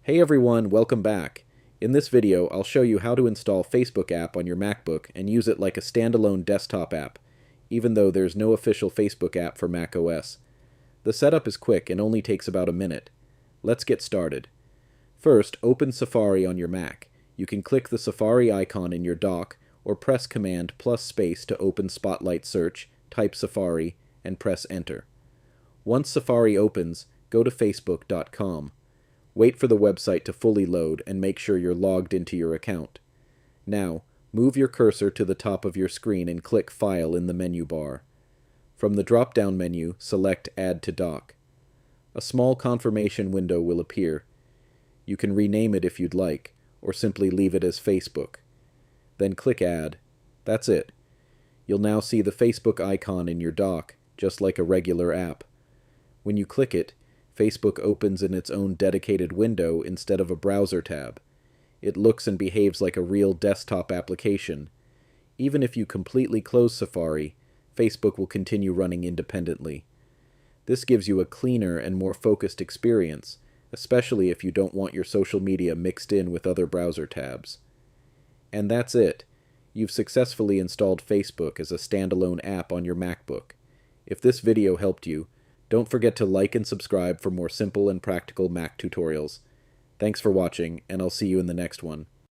Hey everyone, welcome back. In this video, I'll show you how to install Facebook app on your MacBook and use it like a standalone desktop app, even though there's no official Facebook app for macOS. The setup is quick and only takes about a minute. Let's get started. First, open Safari on your Mac. You can click the Safari icon in your dock or press Command plus space to open Spotlight Search, type Safari, and press Enter. Once Safari opens, go to facebook.com. Wait for the website to fully load and make sure you're logged into your account. Now, move your cursor to the top of your screen and click File in the menu bar. From the drop-down menu, select Add to Dock. A small confirmation window will appear. You can rename it if you'd like, or simply leave it as Facebook. Then click Add. That's it. You'll now see the Facebook icon in your dock, just like a regular app. When you click it, Facebook opens in its own dedicated window instead of a browser tab. It looks and behaves like a real desktop application. Even if you completely close Safari, Facebook will continue running independently. This gives you a cleaner and more focused experience, especially if you don't want your social media mixed in with other browser tabs. And that's it. You've successfully installed Facebook as a standalone app on your MacBook. If this video helped you, don't forget to like and subscribe for more simple and practical Mac tutorials. Thanks for watching, and I'll see you in the next one.